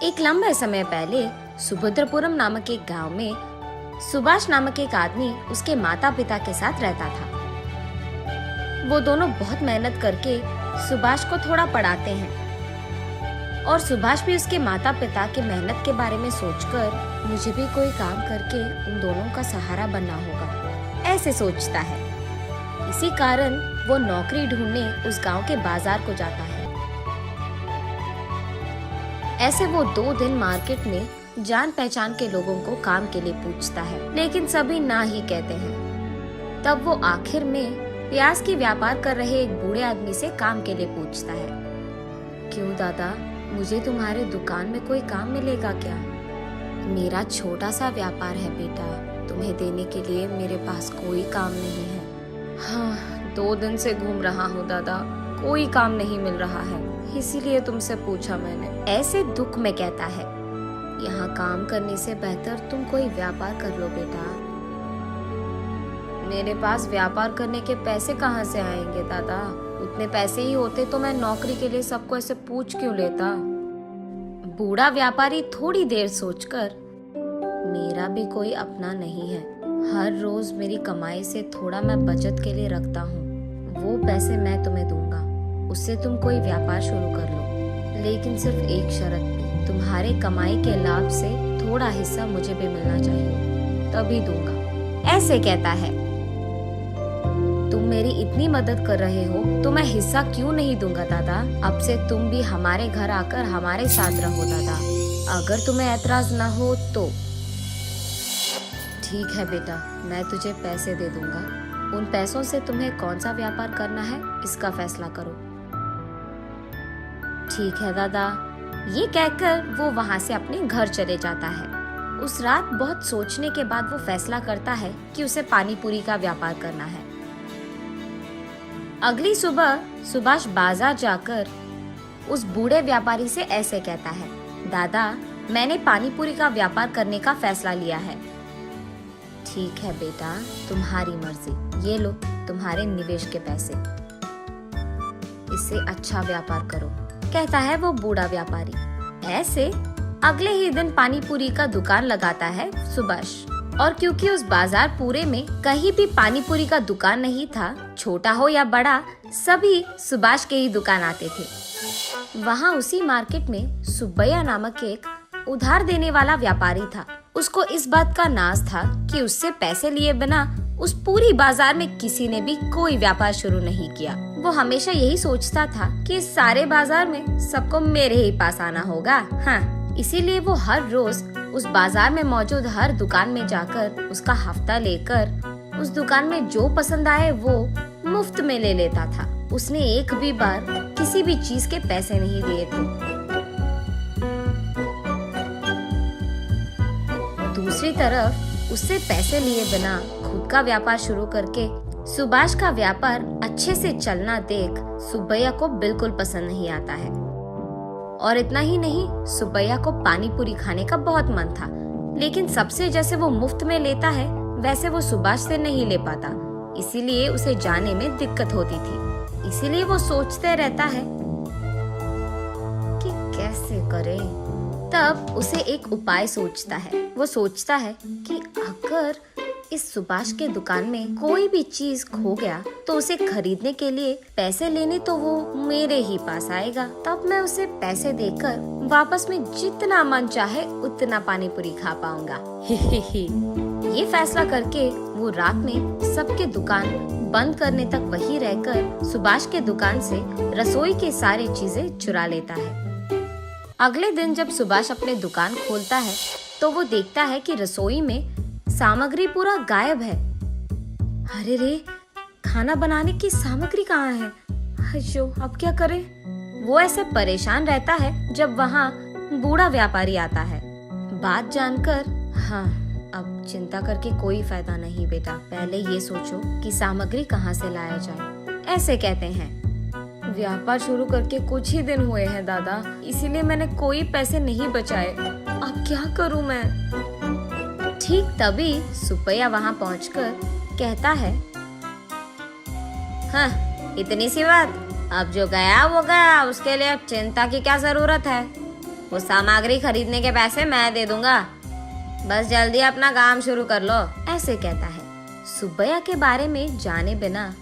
एक लंबे समय पहले सुभद्रपुरम नामक एक गांव में सुभाष नामक एक आदमी उसके माता पिता के साथ रहता था। वो दोनों बहुत मेहनत करके सुभाष को थोड़ा पढ़ाते हैं और सुभाष भी उसके माता पिता के मेहनत के बारे में सोचकर मुझे भी कोई काम करके उन दोनों का सहारा बनना होगा, ऐसे सोचता है। इसी कारण वो नौकरी ढूंढने उस गांव के बाजार को जाता है। ऐसे वो 2 दिन मार्केट में जान पहचान के लोगों को काम के लिए पूछता है, लेकिन सभी ना ही कहते हैं। तब वो आखिर में प्याज की व्यापार कर रहे एक बूढ़े आदमी से काम के लिए पूछता है। क्यों दादा, मुझे तुम्हारे दुकान में कोई काम मिलेगा क्या? मेरा छोटा सा व्यापार है बेटा, तुम्हें देने के लिए मेरे पास कोई काम नहीं है। हाँ, 2 दिन से घूम रहा हूँ दादा, कोई काम नहीं मिल रहा है, इसीलिए तुमसे पूछा मैंने। ऐसे दुख में कहता है, यहाँ काम करने से बेहतर तुम कोई व्यापार कर लो बेटा। मेरे पास व्यापार करने के पैसे कहाँ से आएंगे दादा? उतने पैसे ही होते तो मैं नौकरी के लिए सबको ऐसे पूछ क्यों लेता? बूढ़ा व्यापारी थोड़ी देर सोचकर, मेरा भी कोई अपना नहीं है, हर रोज मेरी कमाई से थोड़ा मैं बचत के लिए रखता हूँ, वो पैसे मैं तुम्हें दूंगा, उससे तुम कोई व्यापार शुरू कर लो, लेकिन सिर्फ एक शर्त पे, तुम्हारे कमाई के लाभ से थोड़ा हिस्सा मुझे भी मिलना चाहिए, तभी दूंगा। ऐसे कहता है, तुम मेरी इतनी मदद कर रहे हो तो मैं हिस्सा क्यों नहीं दूंगा दादा? अब से तुम भी हमारे घर आकर हमारे साथ रहो दादा, अगर तुम्हें ऐतराज ना हो तो। ठीक है बेटा, मैं तुझे पैसे दे दूंगा, उन पैसों से तुम्हें कौन सा व्यापार करना है इसका फैसला करो। ठीक है दादा, ये कहकर वो वहाँ से अपने घर चले जाता है। उस रात बहुत सोचने के बाद वो फैसला करता है कि उसे पानी पूरी का व्यापार करना है। अगली सुबह सुभाष बाजार जाकर उस बूढ़े व्यापारी से ऐसे कहता है, दादा, मैंने पानी पूरी का व्यापार करने का फैसला लिया है। ठीक है बेटा, तुम्हारी मर्जी, ये लो तुम्हारे निवेश के पैसे, इससे अच्छा व्यापार करो, कहता है वो बूढ़ा व्यापारी। ऐसे अगले ही दिन पानी पूरी का दुकान लगाता है सुभाष, और क्योंकि उस बाजार पूरे में कहीं भी पानी पूरी का दुकान नहीं था, छोटा हो या बड़ा, सभी सुभाष के ही दुकान आते थे। वहाँ उसी मार्केट में सुब्बैया नामक एक उधार देने वाला व्यापारी था। उसको इस बात का नाज था कि उससे पैसे लिए बिना उस पूरी बाजार में किसी ने भी कोई व्यापार शुरू नहीं किया। वो हमेशा यही सोचता था कि इस सारे बाजार में सबको मेरे ही पास आना होगा। हाँ, इसीलिए वो हर रोज उस बाजार में मौजूद हर दुकान में जाकर उसका हफ्ता लेकर उस दुकान में जो पसंद आए वो मुफ्त में ले लेता था। उसने एक भी बार किसी भी चीज के पैसे नहीं दिए थे। दूसरी तरफ उससे पैसे लिए बिना खुद का व्यापार शुरू करके सुभाष का व्यापार अच्छे से चलना देख सुब्बैया को बिल्कुल पसंद नहीं आता है। और इतना ही नहीं, सुब्बैया को पानी पूरी खाने का बहुत मन था, लेकिन सबसे जैसे वो मुफ्त में लेता है वैसे वो सुभाष से नहीं ले पाता, इसीलिए उसे जाने में दिक्कत होती थी। इसीलिए वो सोचते रहता है कि कैसे करे। तब उसे एक उपाय सोचता है। वो सोचता है कि अगर इस सुभाष के दुकान में कोई भी चीज खो गया तो उसे खरीदने के लिए पैसे लेने तो वो मेरे ही पास आएगा, तब मैं उसे पैसे देकर वापस में जितना मन चाहे उतना पानी पूरी खा पाऊंगा। ये फैसला करके वो रात में सबके दुकान बंद करने तक वहीं रहकर सुभाष के दुकान से रसोई के सारी चीजें चुरा लेता है। अगले दिन जब सुभाष अपने दुकान खोलता है तो वो देखता है कि रसोई में सामग्री पूरा गायब है। अरे रे, खाना बनाने की सामग्री कहाँ है? अयो, अब क्या करे? वो ऐसे परेशान रहता है जब वहाँ बूढ़ा व्यापारी आता है। बात जानकर, हाँ, अब चिंता करके कोई फायदा नहीं बेटा, पहले ये सोचो कि सामग्री कहाँ से लाया जाए। ऐसे कहते हैं, व्यापार शुरू करके कुछ ही दिन हुए हैं दादा, इसीलिए मैंने कोई पैसे नहीं बचाए, अब क्या करूँ मैं? ठीक तभी सुब्बैया वहाँ पहुँचकर कहता है, हाँ, इतनी सी बात, अब जो गया वो गया, उसके लिए अब चिंता की क्या जरूरत है? वो सामग्री खरीदने के पैसे मैं दे दूंगा, बस जल्दी अपना काम शुरू कर लो, ऐसे कहता है। सुब्बैया के बारे में जाने बिना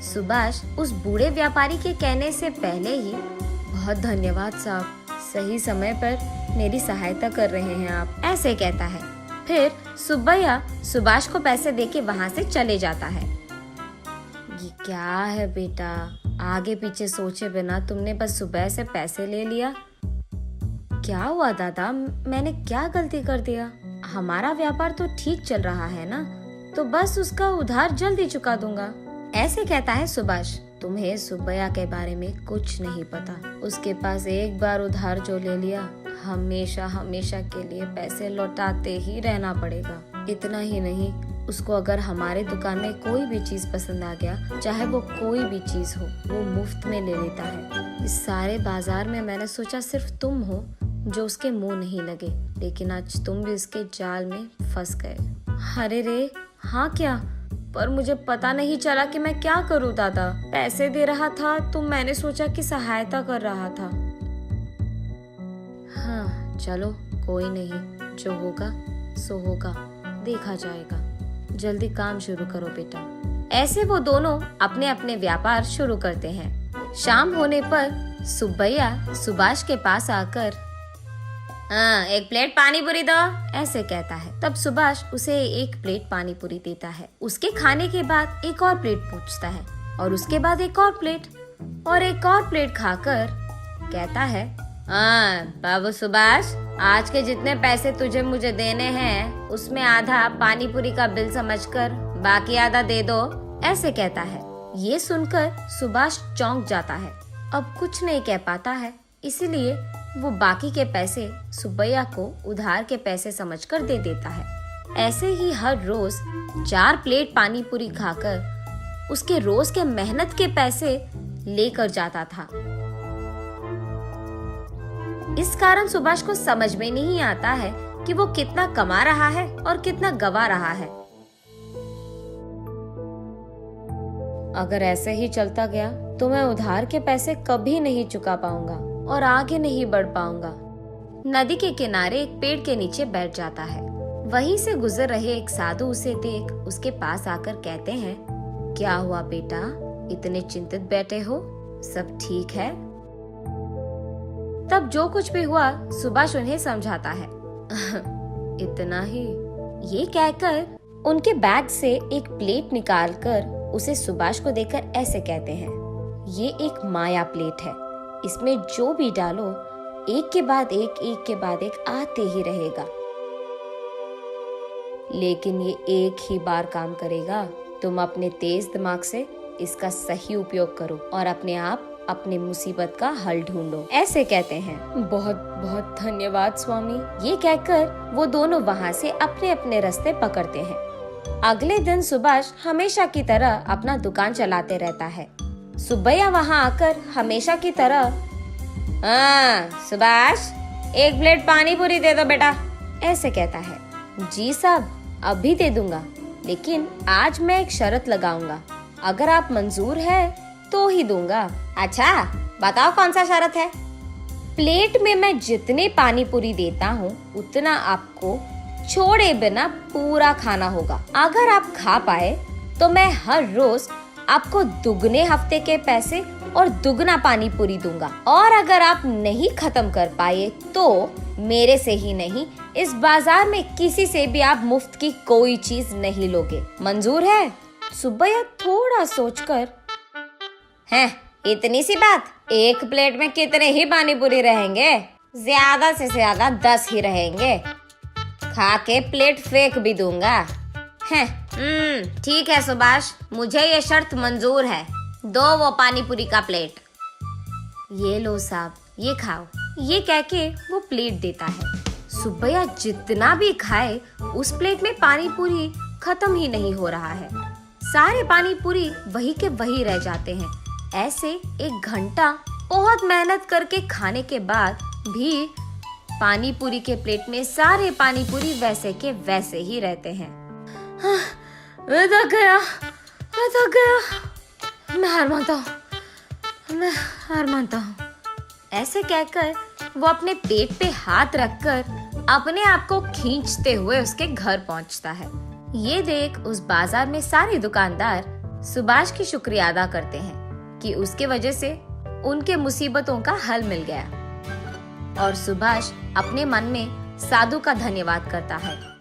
सुभाष उस बूढ़े व्यापारी के कहने से पहले ही, बहुत धन्यवाद साहब, सही समय पर मेरी सहायता कर रहे हैं आप, ऐसे कहता है। फिर सुब्बैया सुभाष को पैसे देके वहाँ से चले जाता है। ये क्या है बेटा, आगे पीछे सोचे बिना तुमने बस सुबह से पैसे ले लिया। क्या हुआ दादा, मैंने क्या गलती कर दिया? हमारा व्यापार तो ठीक चल रहा है ना, तो बस उसका उधार जल्दी चुका दूंगा, ऐसे कहता है सुभाष। तुम्हें सुब्बैया के बारे में कुछ नहीं पता। उसके पास एक बार उधार जो ले लिया, हमेशा हमेशा के लिए पैसे लौटाते ही रहना पड़ेगा। इतना ही नहीं, उसको अगर हमारे दुकान में कोई भी चीज पसंद आ गया, चाहे वो कोई भी चीज हो, वो मुफ्त में ले लेता है। इस सारे बाजार में मैंने सोचा सिर्फ तुम हो जो उसके मुंह नहीं लगे, लेकिन आज तुम भी उसके जाल में फंस गए। अरे रे, हाँ क्या? पर मुझे पता नहीं चला कि मैं क्या करूं दादा। पैसे दे रहा था तो मैंने सोचा कि सहायता कर रहा था। हाँ चलो कोई नहीं, जो होगा सो होगा, देखा जाएगा। जल्दी काम शुरू करो बेटा। ऐसे वो दोनों अपने अपने व्यापार शुरू करते हैं। शाम होने पर सुब्बैया सुभाष के पास आकर एक प्लेट पानी पूरी दो, ऐसे कहता है। तब सुभाष उसे एक प्लेट पानी पूरी देता है। उसके खाने के बाद एक और प्लेट पूछता है और उसके बाद एक और प्लेट और एक और प्लेट खाकर कहता है, बाबू सुभाष, आज के जितने पैसे तुझे मुझे देने हैं उसमें आधा पानी पूरी का बिल समझकर बाकी आधा दे दो, ऐसे कहता है। ये सुनकर सुभाष चौंक जाता है। अब कुछ नहीं कह पाता है, इसीलिए वो बाकी के पैसे सुब्बैया को उधार के पैसे समझकर दे देता है। ऐसे ही हर रोज 4 प्लेट पानी पूरी खाकर उसके रोज के मेहनत के पैसे लेकर जाता था। इस कारण सुभाष को समझ में नहीं आता है कि वो कितना कमा रहा है और कितना गवा रहा है। अगर ऐसे ही चलता गया तो मैं उधार के पैसे कभी नहीं चुका पाऊंगा और आगे नहीं बढ़ पाऊंगा। नदी के किनारे एक पेड़ के नीचे बैठ जाता है। वहीं से गुजर रहे एक साधु उसे देख उसके पास आकर कहते हैं, क्या हुआ बेटा, इतने चिंतित बैठे हो, सब ठीक है? तब जो कुछ भी हुआ सुभाष उन्हें समझाता है। इतना ही, ये कहकर उनके बैग से एक प्लेट निकालकर उसे सुभाष को देकर ऐसे कहते हैं, ये एक माया प्लेट है, इसमें जो भी डालो एक के बाद एक आते ही रहेगा, लेकिन ये एक ही बार काम करेगा। तुम अपने तेज दिमाग से इसका सही उपयोग करो और अपने आप अपने मुसीबत का हल ढूंढो, ऐसे कहते हैं। बहुत बहुत धन्यवाद स्वामी, ये कहकर वो दोनों वहाँ से अपने अपने रास्ते पकड़ते हैं। अगले दिन सुभाष हमेशा की तरह अपना दुकान चलाते रहता है। सुब्बैया वहाँ आकर हमेशा की तरह, सुभाष, एक प्लेट पानी पूरी दे दो बेटा, ऐसे कहता है। जी साहब, अभी दे दूंगा, लेकिन आज मैं एक शर्त लगाऊंगा, अगर आप मंजूर है तो ही दूंगा। अच्छा बताओ कौन सा शर्त है? प्लेट में मैं जितने पानी पूरी देता हूँ उतना आपको छोड़े बिना पूरा खाना होगा। अगर आप खा पाए तो मैं हर रोज आपको दुगने हफ्ते के पैसे और दुगना पानी पूरी दूंगा, और अगर आप नहीं खत्म कर पाए तो मेरे से ही नहीं, इस बाजार में किसी से भी आप मुफ्त की कोई चीज नहीं लोगे। मंजूर है? सुब्बैया थोड़ा सोचकर, हैं, इतनी सी बात, एक प्लेट में कितने ही पानी पूरी रहेंगे? ज्यादा से ज्यादा 10 ही रहेंगे, खा के प्लेट फेंक भी दूंगा। हैं, ठीक है सुभाष, मुझे ये शर्त मंजूर है, दो वो पानी पूरी का प्लेट। ये लो साहब, ये खाओ, ये कह के वो प्लेट देता है। सुब्बैया जितना भी खाए उस प्लेट में पानी पूरी खत्म ही नहीं हो रहा है। सारे पानी पूरी वही के वही रह जाते हैं। ऐसे 1 घंटा बहुत मेहनत करके खाने के बाद भी पानी पूरी के प्लेट में सारे पानी पूरी वैसे के वैसे ही रहते हैं। मैं थक गया, मैं हार मानता हूँ, ऐसे कहकर वो अपने पेट पे हाथ रखकर अपने आप को खींचते हुए उसके घर पहुंचता है। ये देख उस बाजार में सारे दुकानदार सुभाष की शुक्रिया अदा करते हैं कि उसके वजह से उनके मुसीबतों का हल मिल गया। और सुभाष अपने मन में साधु का धन्यवाद करता है